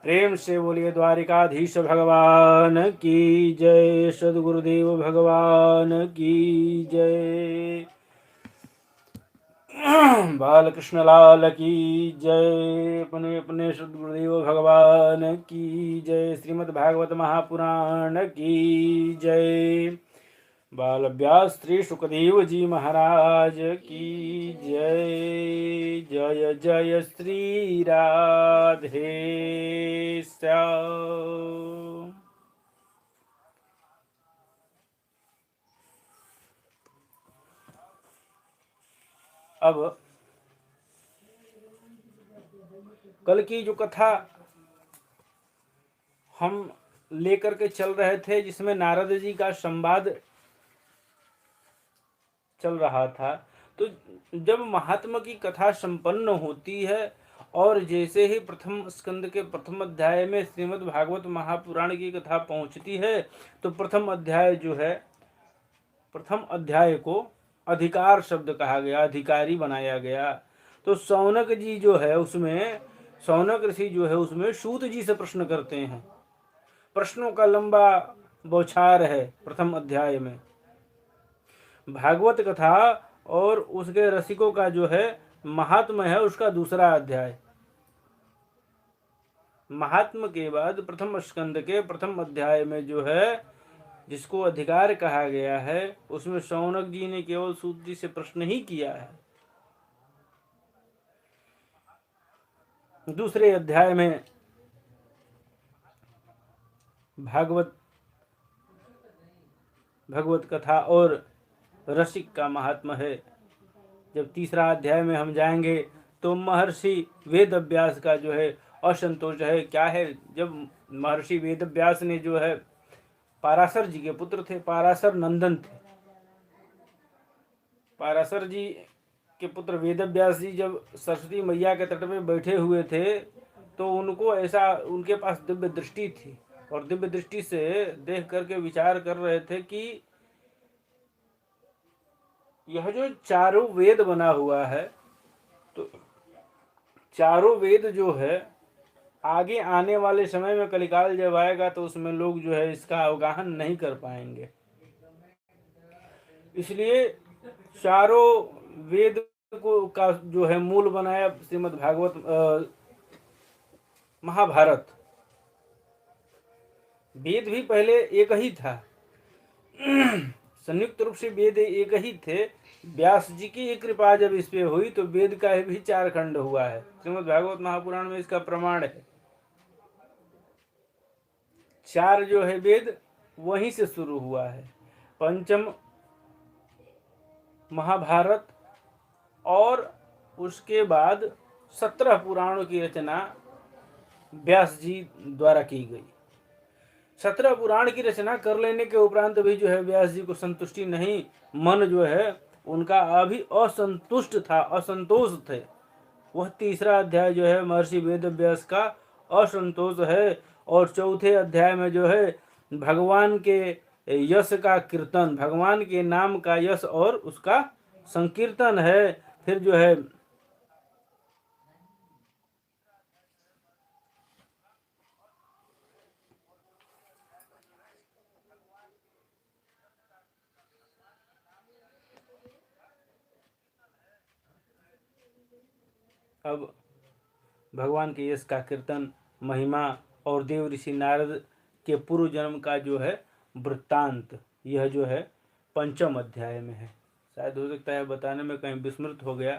प्रेम से बोलिए द्वारिकाधीश भगवान की जय, सद्गुरुदेव भगवान की जय, बालकृष्ण लाल की जय, अपने अपने सद्गुरुदेव भगवान की जय, श्रीमद् भागवत महापुराण की जय, बाल व्यास श्री सुखदेव जी महाराज की जय, जय जय श्री राधे श्याम। अब कल की जो कथा हम लेकर के चल रहे थे, जिसमें नारद जी का संवाद चल रहा था, तो जब महात्मा की कथा संपन्न होती है और जैसे ही प्रथम स्कंद के प्रथम अध्याय में श्रीमद् भागवत महापुराण की कथा पहुंचती है, तो प्रथम अध्याय को अधिकार शब्द कहा गया, अधिकारी बनाया गया। तो शौनक जी जो है उसमें, शौनक ऋषि जो है उसमें सूत जी से प्रश्न करते हैं। प्रश्नों का लंबा बौछार है प्रथम अध्याय में। भागवत कथा और उसके रसिकों का जो है महात्म है उसका दूसरा अध्याय। महात्म के बाद प्रथम स्कंद के प्रथम अध्याय में जो है जिसको अधिकार कहा गया है, उसमें शौनक जी ने केवल सूत जी से प्रश्न ही किया है। दूसरे अध्याय में भगवत कथा और रसिक का महात्मा है। जब तीसरा अध्याय में हम जाएंगे तो महर्षि वेद व्यास का जो है असंतोष है। क्या है, जब महर्षि वेद व्यास ने जो है पाराशर जी के पुत्र थे, पाराशर नंदन थे, पाराशर जी के पुत्र वेद व्यास जी जब सरस्वती मैया के तट पे बैठे हुए थे, तो उनको ऐसा, उनके पास दिव्य दृष्टि थी और दिव्य दृष्टि से देख करके विचार कर रहे थे कि यह जो चारों वेद बना हुआ है, तो चारों वेद जो है आगे आने वाले समय में कलिकाल जब आएगा तो उसमें लोग जो है इसका अवगाहन नहीं कर पाएंगे। इसलिए चारों वेद को का जो है मूल बनाया श्रीमद् भागवत महाभारत। वेद भी पहले एक ही था, संयुक्त रूप से वेद एक ही थे। व्यास जी की कृपा जब इस पे हुई तो वेद का भी 4 खंड हुआ है। श्रीमद् भागवत महापुराण में इसका प्रमाण है। 4 जो है वेद वहीं से शुरू हुआ है। पंचम महाभारत और उसके बाद 17 पुराणों की रचना व्यास जी द्वारा की गई। 17 पुराण की रचना कर लेने के उपरांत भी जो है व्यास जी को संतुष्टि नहीं, मन जो है उनका अभी असंतुष्ट था, असंतोष थे। वह तीसरा अध्याय जो है महर्षि वेद व्यास का असंतोष है। और चौथे अध्याय में जो है भगवान के यश का कीर्तन, भगवान के नाम का यश और उसका संकीर्तन है। फिर जो है अब भगवान के यश का कीर्तन, महिमा और देव ऋषि नारद के पूर्व जन्म का जो है वृत्तांत, यह जो है पंचम अध्याय में है। शायद हो सकता है बताने में कहीं विस्मृत हो गया।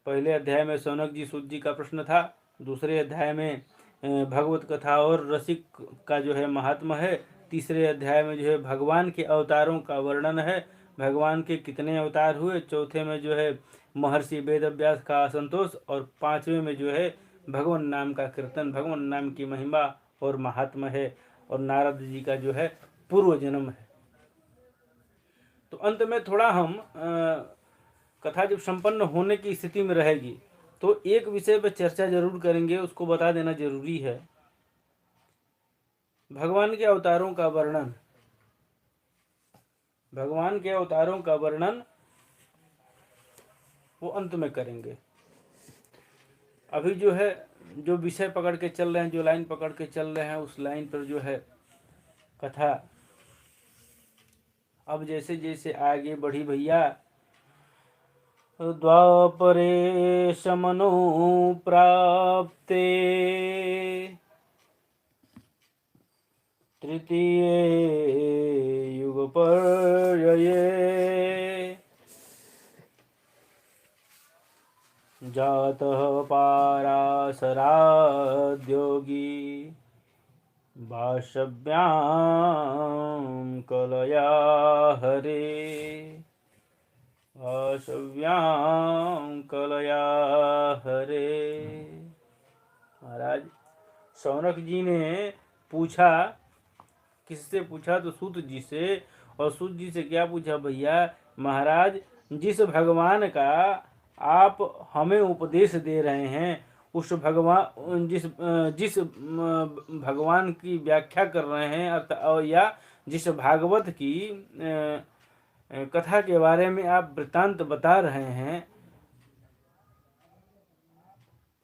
पहले अध्याय में शौनक जी सूत जी का प्रश्न था। दूसरे अध्याय में भगवत कथा और रसिक का जो है महात्मा है। तीसरे अध्याय में जो है भगवान के अवतारों का वर्णन है, भगवान के कितने अवतार हुए। चौथे में जो है महर्षि वेद व्यास का असंतोष और पांचवें में जो है भगवान नाम का कीर्तन, भगवान नाम की महिमा और महात्मा है और नारद जी का जो है पूर्व जन्म है। तो अंत में थोड़ा हम कथा जब संपन्न होने की स्थिति में रहेगी तो एक विषय पर चर्चा जरूर करेंगे, उसको बता देना जरूरी है। भगवान के अवतारों का वर्णन, भगवान के अवतारों का वर्णन वो अंत में करेंगे। अभी जो है जो विषय पकड़ के चल रहे हैं, जो लाइन पकड़ के चल रहे हैं, उस लाइन पर जो है कथा अब जैसे जैसे आगे बढ़ी भैया, द्वापरे शमनो प्राप्ते तृतीये युगपर्यये जातः पाराशराद्योगी वाशव्यां कलया हरे, वाशव्यां कलया हरे। महाराज शौनक जी ने पूछा, किससे पूछा? तो सूत जी से। और सूत जी से क्या पूछा भैया? महाराज जिस भगवान का आप हमें उपदेश दे रहे हैं, उस भगवान जिस भगवान की व्याख्या कर रहे हैं, या जिस भागवत की कथा के बारे में आप वृत्तांत बता रहे हैं,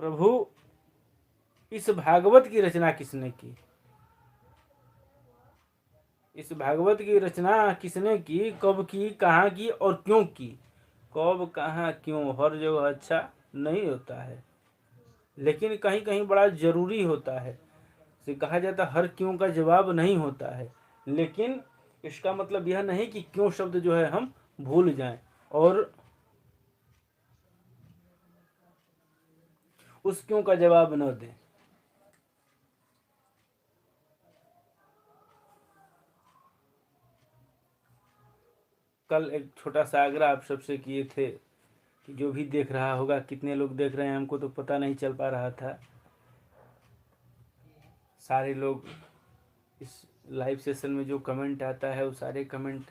प्रभु इस भागवत की रचना किसने की? इस भागवत की रचना किसने की, कब की, कहाँ की और क्यों की? कब, कहाँ, क्यों हर जगह अच्छा नहीं होता है, लेकिन कहीं कहीं बड़ा जरूरी होता है। से कहा जाता हर क्यों का जवाब नहीं होता है, लेकिन इसका मतलब यह नहीं कि क्यों शब्द जो है हम भूल जाएं और उस क्यों का जवाब न दें। कल एक छोटा सा आग्रह आप सबसे किए थे कि जो भी देख रहा होगा, कितने लोग देख रहे हैं हमको तो पता नहीं चल पा रहा था। सारे लोग इस लाइव सेशन में जो कमेंट आता है, वो सारे कमेंट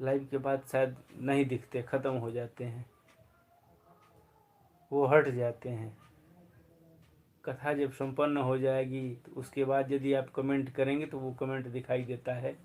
लाइव के बाद शायद नहीं दिखते, ख़त्म हो जाते हैं, वो हट जाते हैं। कथा जब संपन्न हो जाएगी तो उसके बाद यदि आप कमेंट करेंगे तो वो कमेंट दिखाई देता है।